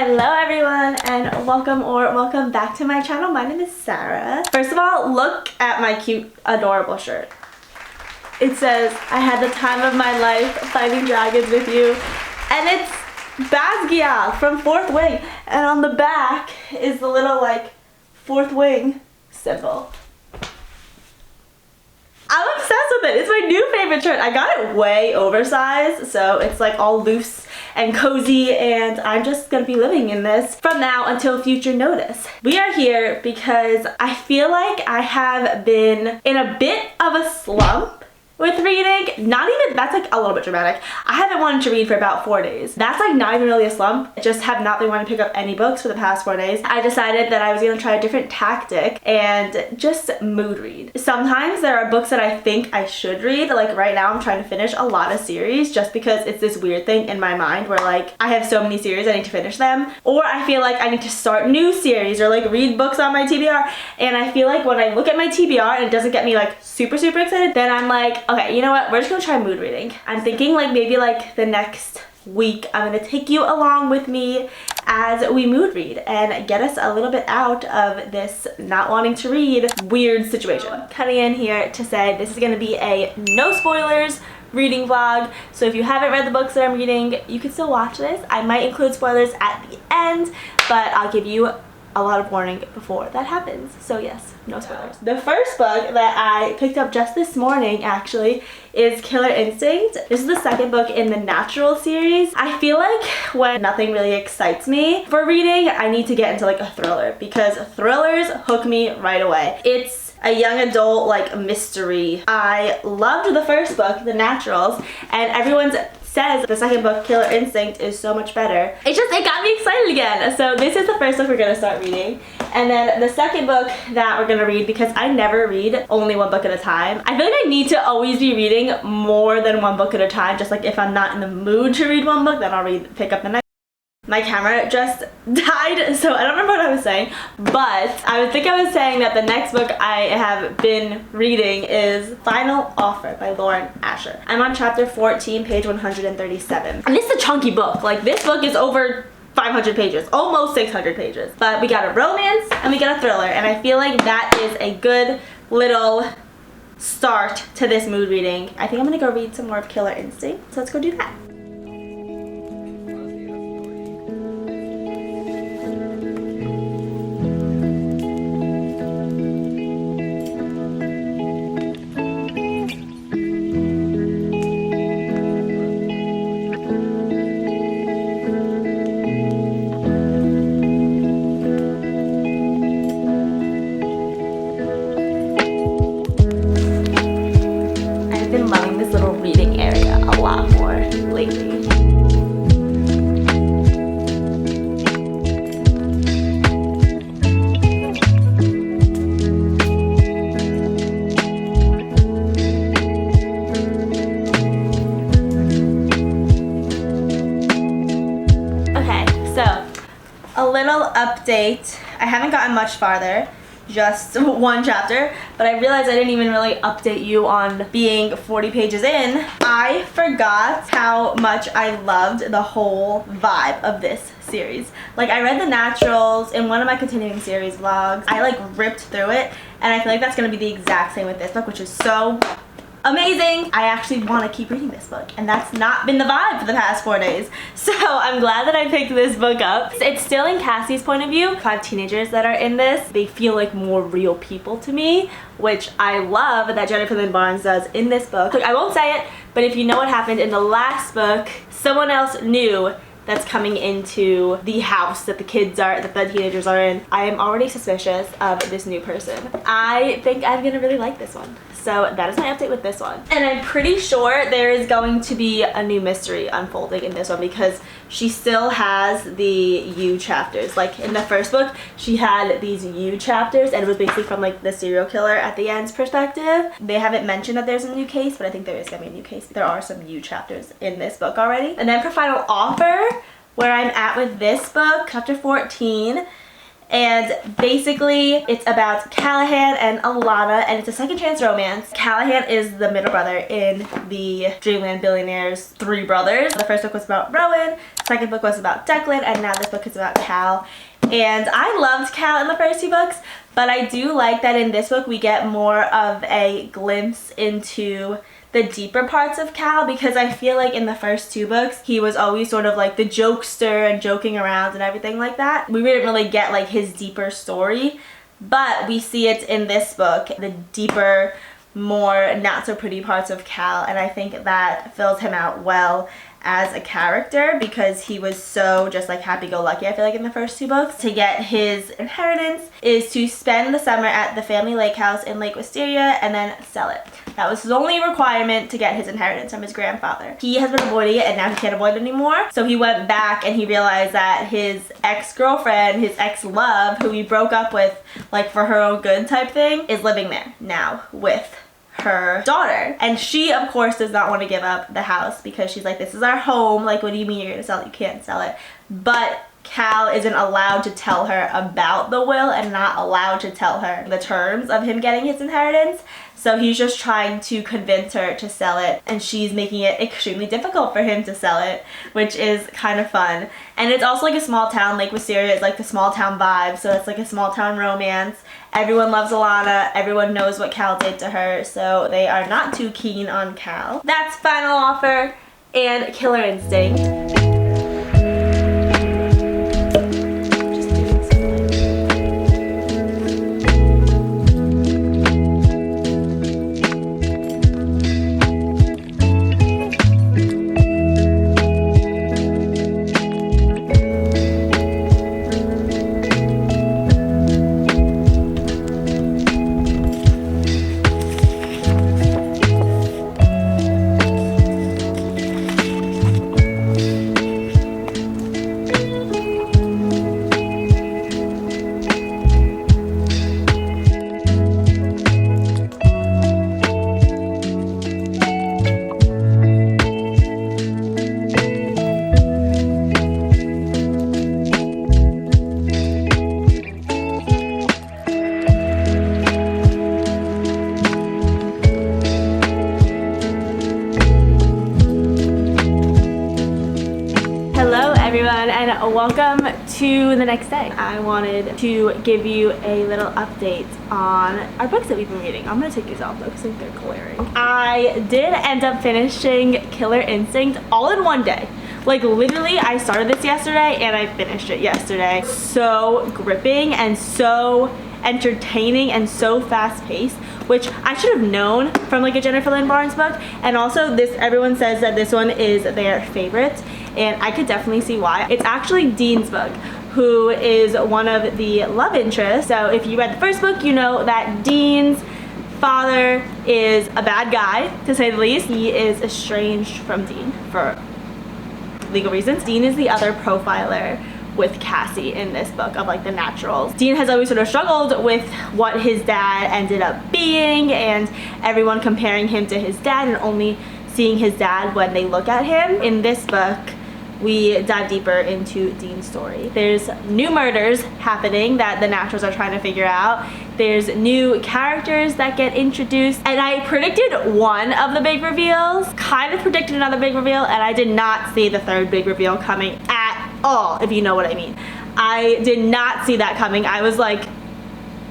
Hello everyone and welcome back to my channel. My name is Sarah. First of all, look at my cute adorable shirt. It says I had the time of my life fighting dragons with you, and it's Basquiat from Fourth Wing, and on the back is the little like Fourth Wing symbol. I'm obsessed with it. It's my new favorite shirt. I got it way oversized, so it's like all loose and cozy, and I'm just gonna be living in this from now until future notice. We are here because I feel like I have been in a bit of a slump with reading. Not even, that's like a little bit dramatic. I haven't wanted to read for about 4 days. That's like not even really a slump. I just have not been wanting to pick up any books for the past 4 days. I decided that I was gonna try a different tactic and just mood read. Sometimes there are books that I think I should read. Like right now I'm trying to finish a lot of series just because it's this weird thing in my mind where like I have so many series I need to finish them, or I feel like I need to start new series or like read books on my TBR, and I feel like when I look at my TBR and it doesn't get me like super excited, then I'm like, okay, you know what, we're just gonna try mood reading. I'm thinking like maybe like the next week I'm gonna take you along with me as we mood read and get us a little bit out of this not wanting to read weird situation. Cutting in here to say this is gonna be a no spoilers reading vlog, so if you haven't read the books that I'm reading, you can still watch this. I might include spoilers at the end, but I'll give you a lot of warning before that happens. So yes, no spoilers. The first book that I picked up just this morning actually is Killer Instinct. This is the second book in the Natural series. I feel like when nothing really excites me for reading, I need to get into like a thriller, because thrillers hook me right away. It's a young adult like mystery. I loved the first book, The Naturals, and everyone says the second book, Killer Instinct, is so much better. It got me excited again. So this is the first book we're gonna start reading. And then the second book that we're gonna read, because I never read only one book at a time. I feel like I need to always be reading more than one book at a time. Just like if I'm not in the mood to read one book, then I'll pick up the next. My camera just died, so I don't remember what I was saying, but I was saying that the next book I have been reading is Final Offer by Lauren Asher. I'm on chapter 14, page 137. And this is a chunky book. Like, this book is over 500 pages, almost 600 pages. But we got a romance and we got a thriller, and I feel like that is a good little start to this mood reading. I think I'm gonna go read some more of Killer Instinct, so let's go do that. Update. I haven't gotten much farther, just one chapter, but I realized I didn't even really update you on being 40 pages in. I forgot how much I loved the whole vibe of this series. Like, I read The Naturals in one of my continuing series vlogs. I like ripped through it, and I feel like that's gonna be the exact same with this book, which is so amazing. I actually want to keep reading this book, and that's not been the vibe for the past 4 days. So I'm glad that I picked this book up. It's still in Cassie's point of view. 5 teenagers that are in this, they feel like more real people to me, which I love that Jennifer Lynn Barnes does in this book. Look, I won't say it, but if you know what happened in the last book, someone else new that's coming into the house that the teenagers are in. I am already suspicious of this new person. I think I'm gonna really like this one. So that is my update with this one. And I'm pretty sure there is going to be a new mystery unfolding in this one, because she still has the you chapters. Like in the first book, she had these you chapters, and it was basically from like the serial killer at the end's perspective. They haven't mentioned that there's a new case, but I think there is gonna be a new case. There are some you chapters in this book already. And then for Final Offer, where I'm at with this book, chapter 14, And basically it's about Callahan and Alana, and it's a second chance romance. Callahan is the middle brother in the Dreamland Billionaires 3 brothers. The first book was about Rowan, second book was about Declan, and now this book is about Cal. And I loved Cal in the first 2 books, but I do like that in this book we get more of a glimpse into the deeper parts of Cal, because I feel like in the first 2 books he was always sort of like the jokester and joking around and everything like that. We didn't really get like his deeper story, but we see it in this book, the deeper, more not so pretty parts of Cal, and I think that fills him out well as a character, because he was so just like happy-go-lucky, I feel like, in the first 2 books. To get his inheritance is to spend the summer at the family lake house in Lake Wisteria and then sell it. That was his only requirement to get his inheritance from his grandfather. He has been avoiding it and now he can't avoid it anymore. So he went back and he realized that his ex-girlfriend, his ex-love, who he broke up with like for her own good type thing, is living there now with her daughter. And she of course does not want to give up the house because she's like, this is our home, like what do you mean you're gonna sell it? You can't sell it. But Cal isn't allowed to tell her about the will and not allowed to tell her the terms of him getting his inheritance. So he's just trying to convince her to sell it, and she's making it extremely difficult for him to sell it, which is kind of fun. And it's also like a small town. Lake Wisteria is like the small town vibe, so it's like a small town romance. Everyone loves Alana, everyone knows what Cal did to her, so they are not too keen on Cal. That's Final Offer and Killer Instinct. And welcome to the next day. I wanted to give you a little update on our books that we've been reading. I'm gonna take these off though because I think they're glaring. I did end up finishing Killer Instinct all in one day. Like literally, I started this yesterday and I finished it yesterday. So gripping and so entertaining and so fast-paced, which I should have known from like a Jennifer Lynn Barnes book. And also this, everyone says that this one is their favorite, and I could definitely see why. It's actually Dean's book, who is one of the love interests. So if you read the first book, you know that Dean's father is a bad guy, to say the least. He is estranged from Dean for legal reasons. Dean is the other profiler with Cassie in this book of like the naturals. Dean has always sort of struggled with what his dad ended up being, and everyone comparing him to his dad and only seeing his dad when they look at him. In this book, we dive deeper into Dean's story. There's new murders happening that the naturals are trying to figure out. There's new characters that get introduced, and I predicted one of the big reveals, kind of predicted another big reveal, and I did not see the third big reveal coming at all, if you know what I mean. I did not see that coming. I was like,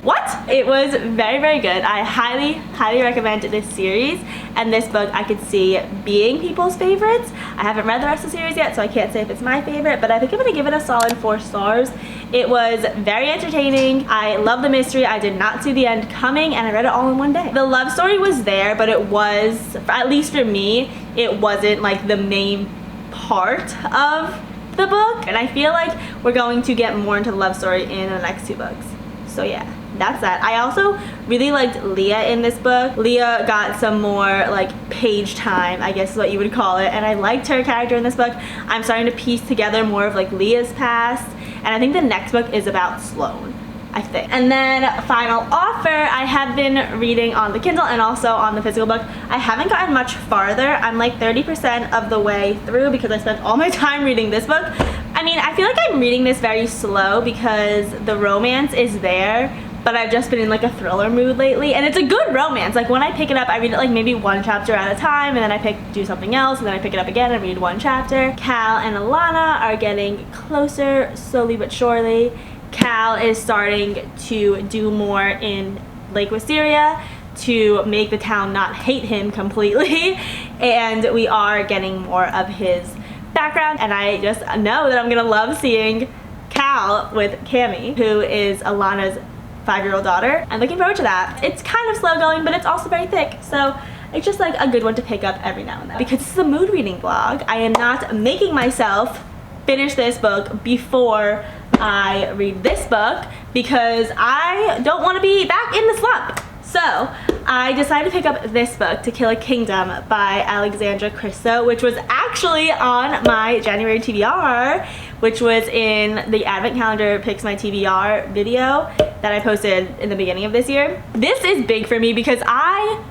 what? It was very, very good. I highly, highly recommend this series, and this book I could see being people's favorites. I haven't read the rest of the series yet, so I can't say if it's my favorite, but I think I'm gonna give it a solid 4 stars. It was very entertaining. I love the mystery. I did not see the end coming, and I read it all in one day. The love story was there, but it was, at least for me, it wasn't like the main part of the book, and I feel like we're going to get more into the love story in the next 2 books. So yeah, that's that. I also really liked Leah in this book. Leah got some more like page time, I guess is what you would call it, and I liked her character in this book. I'm starting to piece together more of like Leah's past, and I think the next book is about Sloane, I think. And then Final Offer, I have been reading on the Kindle and also on the physical book. I haven't gotten much farther. I'm like 30% of the way through because I spent all my time reading this book. I mean, I feel like I'm reading this very slow because the romance is there, but I've just been in like a thriller mood lately, and it's a good romance. Like when I pick it up, I read it like maybe one chapter at a time, and then I do something else, and then I pick it up again and read one chapter. Cal and Alana are getting closer slowly but surely. Cal is starting to do more in Lake Wisteria to make the town not hate him completely, and we are getting more of his background, and I just know that I'm gonna love seeing Cal with Cammy, who is Alana's 5-year-old daughter. I'm looking forward to that. It's kind of slow going, but it's also very thick, so it's just like a good one to pick up every now and then. Because this is a mood reading vlog, I am not making myself finish this book before I read this book because I don't want to be back in the slump. So I decided to pick up this book, To Kill a Kingdom by Alexandra Christo, which was actually on my January TBR, which was in the Advent Calendar Picks My TBR video that I posted in the beginning of this year. This is big for me because I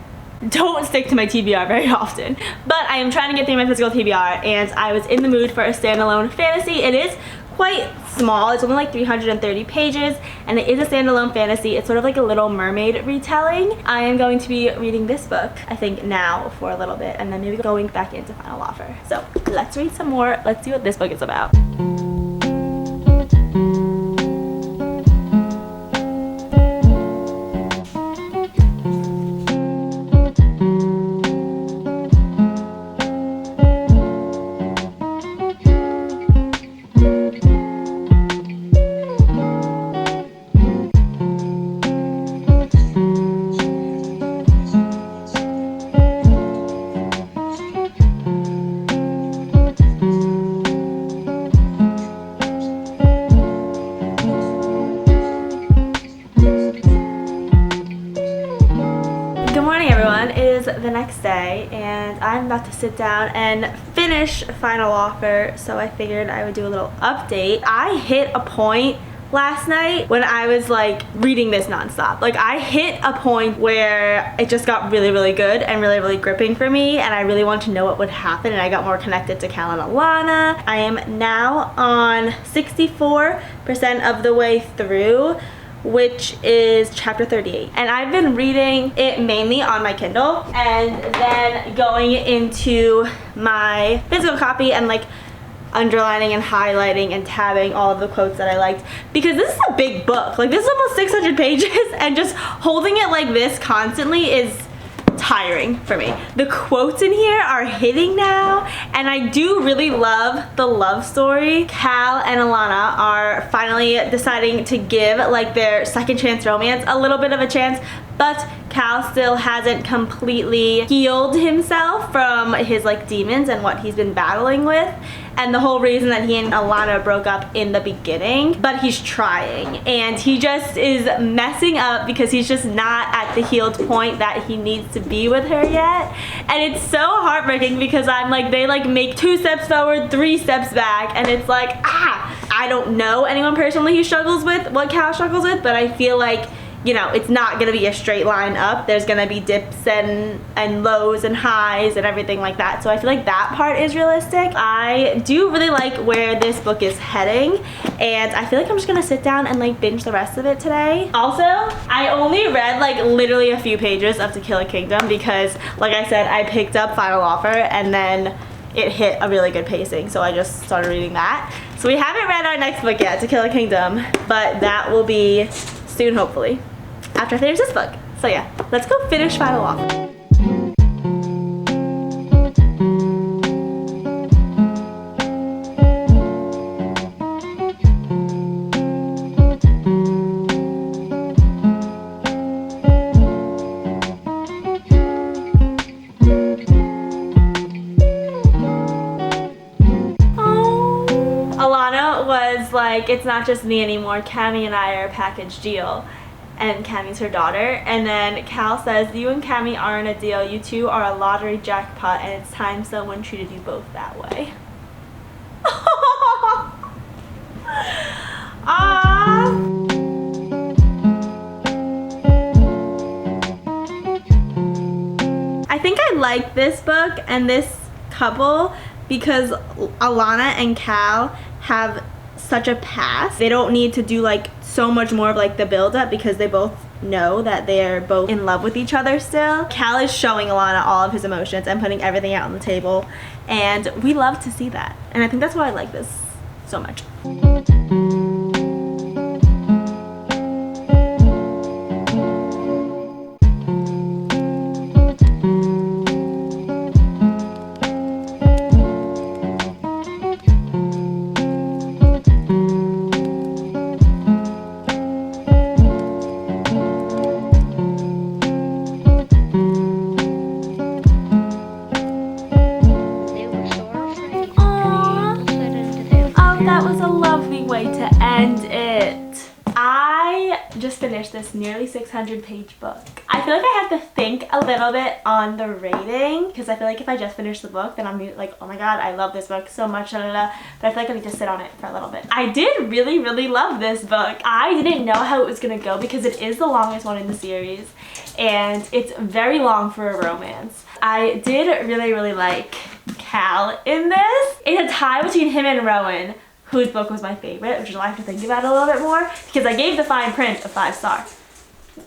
don't stick to my TBR very often, but I am trying to get through my physical TBR, and I was in the mood for a standalone fantasy. It is quite small. It's only like 330 pages, and it is a standalone fantasy. It's sort of like a Little Mermaid retelling. I am going to be reading this book, I think, now for a little bit, and then maybe going back into Final Offer. So let's read some more. Let's see what this book is about. The next day, and I'm about to sit down and finish Final Offer, so I figured I would do a little update. I hit a point last night when I was like reading this nonstop. Like I hit a point where it just got really, really good and really, really gripping for me, and I really wanted to know what would happen, and I got more connected to Cal and Alana. I am now on 64% of the way through, which is chapter 38, and I've been reading it mainly on my Kindle and then going into my physical copy and like underlining and highlighting and tabbing all of the quotes that I liked, because this is a big book. Like this is almost 600 pages, and just holding it like this constantly is tiring for me. The quotes in here are hitting now, and I do really love the love story. Cal and Alana are finally deciding to give like their second chance romance a little bit of a chance, but Cal still hasn't completely healed himself from his like demons and what he's been battling with, and the whole reason that he and Alana broke up in the beginning. But he's trying, and he just is messing up because he's just not at the healed point that he needs to be with her yet. And it's so heartbreaking because I'm like, they like make 2 steps forward, 3 steps back, and it's like, I don't know anyone personally who struggles with what Cal struggles with, but I feel like, you know, it's not gonna be a straight line up. There's gonna be dips and lows and highs and everything like that. So I feel like that part is realistic. I do really like where this book is heading, and I feel like I'm just gonna sit down and like binge the rest of it today. Also, I only read like literally a few pages of To Kill a Kingdom because, like I said, I picked up Final Offer and then it hit a really good pacing, so I just started reading that. So we haven't read our next book yet, To Kill a Kingdom, but that will be soon, hopefully, after I finish this book. So yeah, let's go finish Final Offer. Alana was like, it's not just me anymore, Cammy and I are a package deal. And Cammy's her daughter, and then Cal says, you and Cammy aren't a deal, you two are a lottery jackpot, and it's time someone treated you both that way. I think I like this book and this couple because Alana and Cal have such a past. They don't need to do like so much more of like the build up because they both know that they're both in love with each other still. Cal is showing Alana all of his emotions and putting everything out on the table, and we love to see that. And I think that's why I like this so much. Just finished this nearly 600-page book. I feel like I have to think a little bit on the rating because I feel like if I just finish the book then I'm like, oh my god, I love this book so much, but I feel like I need to sit on it for a little bit. I did really love this book. I didn't know how it was gonna go because it is the longest one in the series and it's very long for a romance. I did really like Cal in this. It's a tie between him and Rowan, whose book was my favorite, which is why I have to think about it a little bit more because I gave the fine print a 5 stars.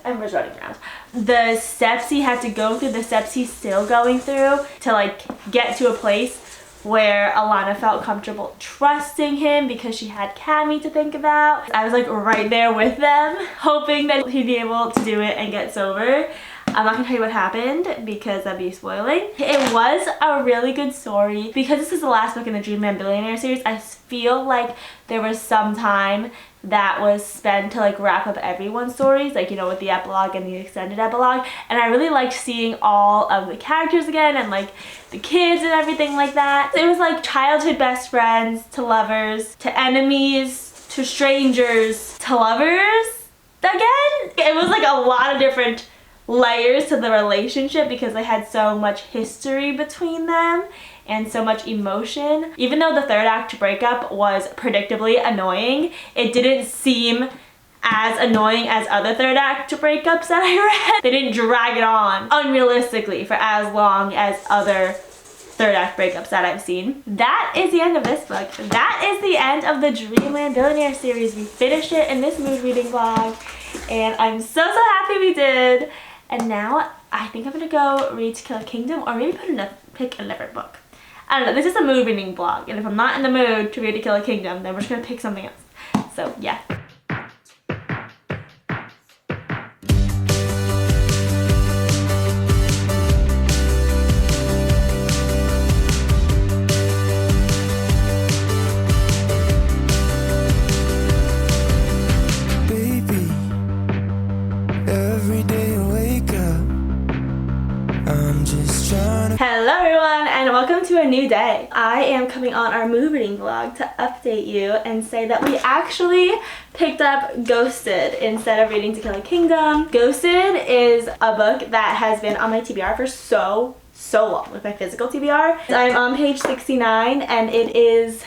Ember's running around. The steps he had to go through, the steps he's still going through to like get to a place where Alana felt comfortable trusting him because she had Cammy to think about. I was like right there with them, hoping that he'd be able to do it and get sober. I'm not gonna tell you what happened because that'd be spoiling. It was a really good story. Because this is the last book in the Dream Man Billionaire series, I feel like there was some time that was spent to like wrap up everyone's stories, like, you know, with the epilogue and the extended epilogue. And I really liked seeing all of the characters again and like the kids and everything like that. It was like childhood best friends to lovers to enemies to strangers to lovers again. It was like a lot of different layers to the relationship because they had so much history between them and so much emotion. Even though the third act breakup was predictably annoying, it didn't seem as annoying as other third act breakups that I read. They didn't drag it on unrealistically for as long as other third act breakups that I've seen. That is the end of this book. That is the end of the Dreamland Billionaire series. We finished it in this mood reading vlog and I'm so happy we did. And now I think I'm gonna go read To Kill a Kingdom or maybe pick another book. I don't know, this is a mood reading vlog and if I'm not in the mood to read To Kill a Kingdom then we're just gonna pick something else. So yeah. Hello everyone and welcome to a new day. I am coming on our mood reading vlog to update you and say that we actually picked up Ghosted instead of reading To Kill a Kingdom. Ghosted is a book that has been on my TBR for so long, with my physical TBR. I'm on page 69 and it is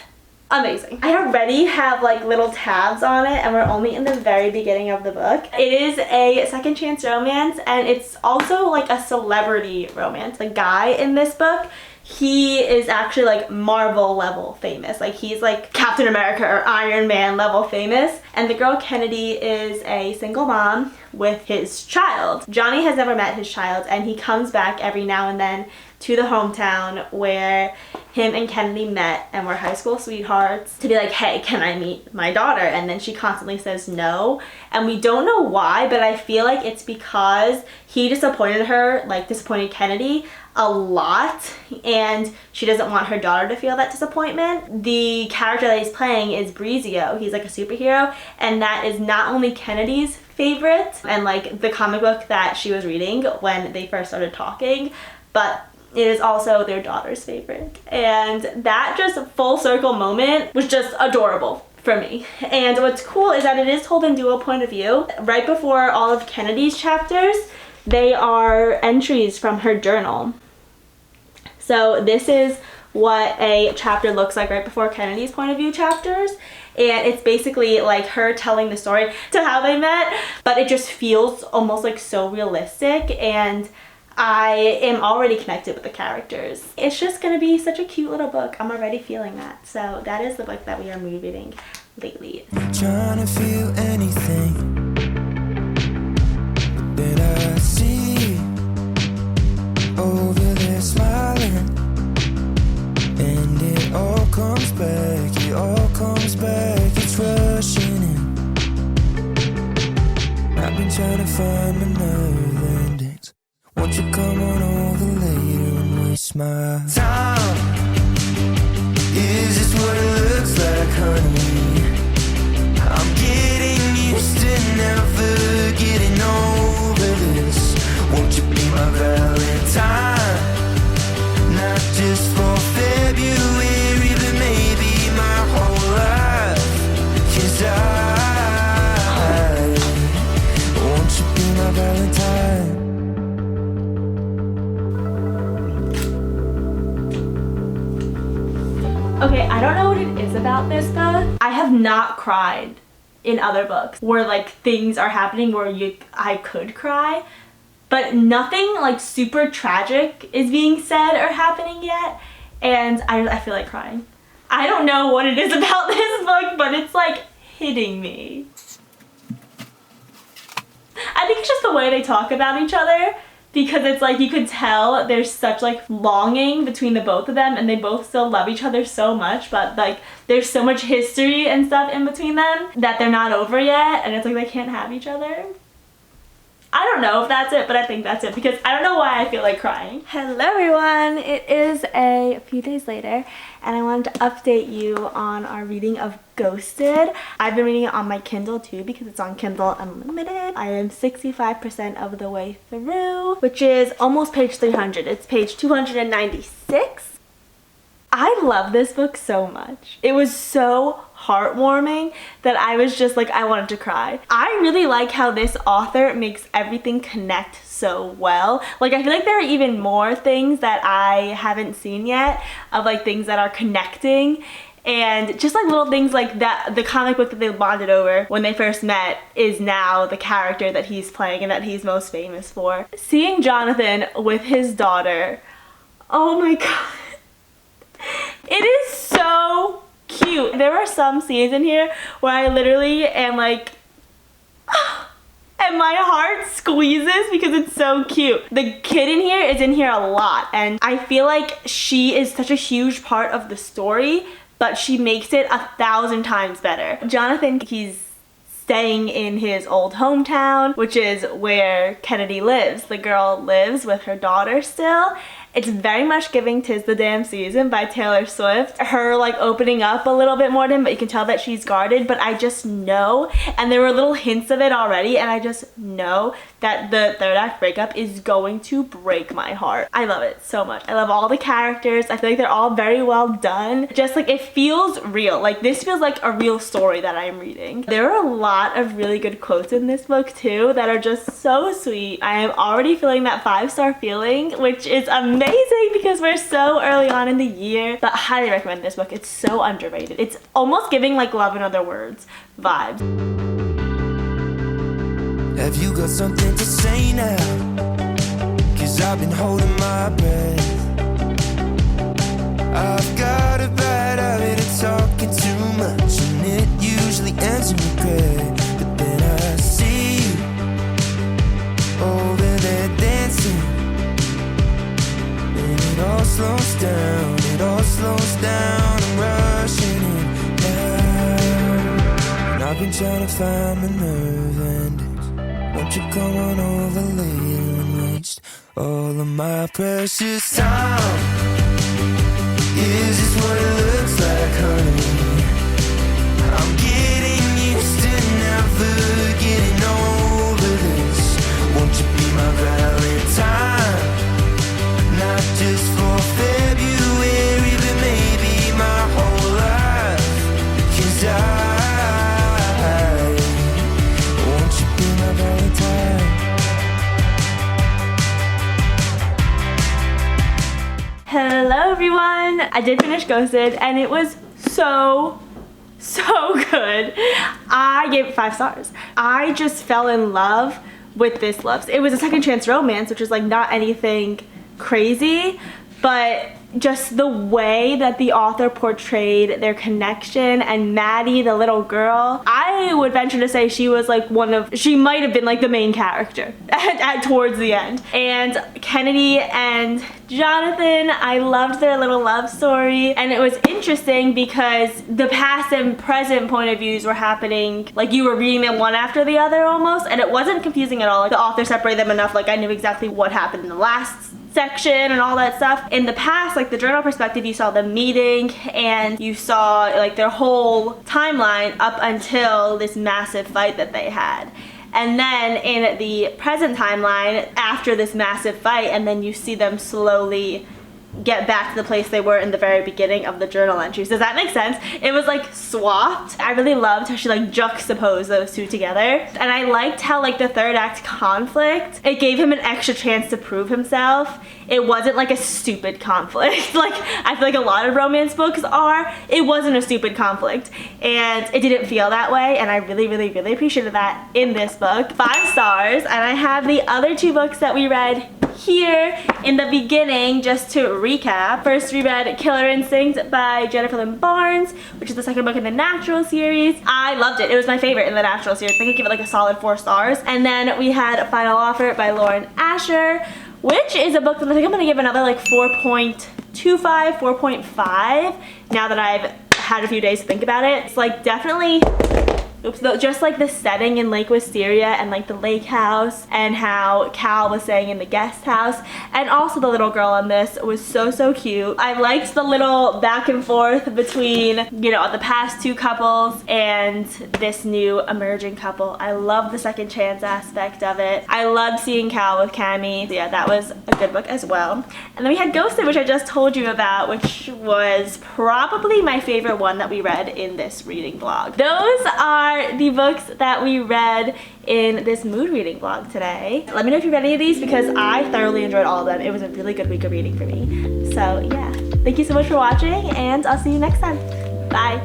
amazing. I already have like little tabs on it and we're only in the very beginning of the book. It is a second chance romance and it's also like a celebrity romance. The guy in this book, he is actually like Marvel level famous. Like he's like Captain America or Iron Man level famous. And the girl Kennedy is a single mom with his child. Johnny has never met his child and he comes back every now and then to the hometown where him and Kennedy met and were high school sweethearts to be like, hey, can I meet my daughter? And then she constantly says no. And we don't know why, but I feel like it's because he disappointed her, like disappointed Kennedy a lot, and she doesn't want her daughter to feel that disappointment. The character that he's playing is Breezio. He's like a superhero, and that is not only Kennedy's favorite and like the comic book that she was reading when they first started talking, but it is also their daughter's favorite. And that just full circle moment was just adorable for me. And what's cool is that it is told in dual point of view. Right before all of Kennedy's chapters, they are entries from her journal. So this is what a chapter looks like right before Kennedy's point of view chapters. And it's basically like her telling the story to how they met, but it just feels almost like so realistic. And I am already connected with the characters. It's just gonna be such a cute little book. I'm already feeling that. So that is the book that we are reading lately. Trying to feel anything that I see over there smiling, and it all comes back, it's rushing in. I've been trying to find my nerve endings. Won't you come on over later and waste my time? Is this what it looks like, honey? I'm getting used to never getting over this. Won't you be my Valentine? Not just for February, but maybe my whole life. 'Cause won't you be my Valentine? Okay, I don't know what it is about this book. I have not cried in other books where like things are happening where I could cry, but nothing like super tragic is being said or happening yet, and I feel like crying. I don't know what it is about this book, but it's like hitting me. I think it's just the way they talk about each other, because it's like you could tell there's such like longing between the both of them, and they both still love each other so much, but like there's so much history and stuff in between them that they're not over yet, and it's like they can't have each other. I don't know if that's it, but I think that's it, because I don't know why I feel like crying. Hello everyone, it is a few days later, and I wanted to update you on our reading of Ghosted. I've been reading it on my Kindle too, because it's on Kindle Unlimited. I am 65% of the way through, which is almost page 300. It's page 296. I love this book so much. It was so heartwarming that I was just like, I wanted to cry. I really like how this author makes everything connect so well. Like, I feel like there are even more things that I haven't seen yet of like things that are connecting, and just like little things like that. The comic book that they bonded over when they first met is now the character that he's playing and that he's most famous for. Seeing Jonathan with his daughter, oh my god. It is so cute. There are some scenes in here where I literally am like, and my heart squeezes because it's so cute. The kid in here is in here a lot, and I feel like she is such a huge part of the story, but she makes it 1,000 times better. Jonathan, he's staying in his old hometown, which is where Kennedy lives. The girl lives with her daughter still. It's very much giving "'Tis the Damn Season" by Taylor Swift. Her like opening up a little bit more to him, but you can tell that she's guarded, but I just know, and there were little hints of it already, and I just know that the third act breakup is going to break my heart. I love it so much. I love all the characters. I feel like they're all very well done. Just like it feels real. Like this feels like a real story that I'm reading. There are a lot of really good quotes in this book too that are just so sweet. I am already feeling that 5-star feeling, which is amazing because we're so early on in the year. But highly recommend this book. It's so underrated. It's almost giving like Love in Other Words vibes. Have you got something to say now? 'Cause I've been holding my breath. I've got a bad habit of talking too much, and it usually ends in regret. But then I see you over there dancing, and it all slows down, I'm rushing in now. And I've been trying to find my nerve endings. Won't you come on over later and waste all of my precious time? Is this what it looks like, honey? I'm getting used to never getting over this. Won't you be my Valentine? Not just for February, but maybe my whole life. 'Cause won't you be my Valentine? Hello everyone! I did finish Ghosted, and it was so good. I gave it 5 stars. I just fell in love with this love. It was a second chance romance, which is like not anything crazy, but just the way that the author portrayed their connection, and Maddie, the little girl, I would venture to say she was like she might have been like the main character towards the end. And Kennedy and Jonathan, I loved their little love story, and it was interesting because the past and present point of views were happening, like you were reading them one after the other almost, and it wasn't confusing at all. Like the author separated them enough, like I knew exactly what happened in the last section and all that stuff. In the past, like the journal perspective, you saw them meeting and you saw like their whole timeline up until this massive fight that they had. And then in the present timeline, after this massive fight, and then you see them slowly get back to the place they were in the very beginning of the journal entries. Does that make sense? It was like swapped. I really loved how she like juxtaposed those two together. And I liked how like the third act conflict, it gave him an extra chance to prove himself. It wasn't like a stupid conflict. Like I feel like a lot of romance books are. It wasn't a stupid conflict. And it didn't feel that way. And I really, really, really appreciated that in this book. 5 stars. And I have the other 2 books that we read here in the beginning. Just to recap, first we read Killer Instinct by Jennifer Lynn Barnes, which is the second book in the Natural series. I loved it. It was my favorite in the Natural series. I think I give it like a solid 4 stars. And then we had A Final Offer by Lauren Asher, which is a book that I think I'm gonna give another like 4.25, 4.5 now that I've had a few days to think about it. It's like definitely just like the setting in Lake Wisteria and like the lake house, and how Cal was staying in the guest house, and also the little girl on this was so cute. I liked the little back and forth between, you know, the past 2 couples and this new emerging couple. I love the second chance aspect of it. I loved seeing Cal with Cammie. So yeah, that was a good book as well. And then we had Ghosted, which I just told you about, which was probably my favorite one that we read in this reading vlog. Those are the books that we read in this mood reading vlog today. Let me know if you read any of these, because I thoroughly enjoyed all of them. It was a really good week of reading for me. So yeah, thank you so much for watching, and I'll see you next time. Bye.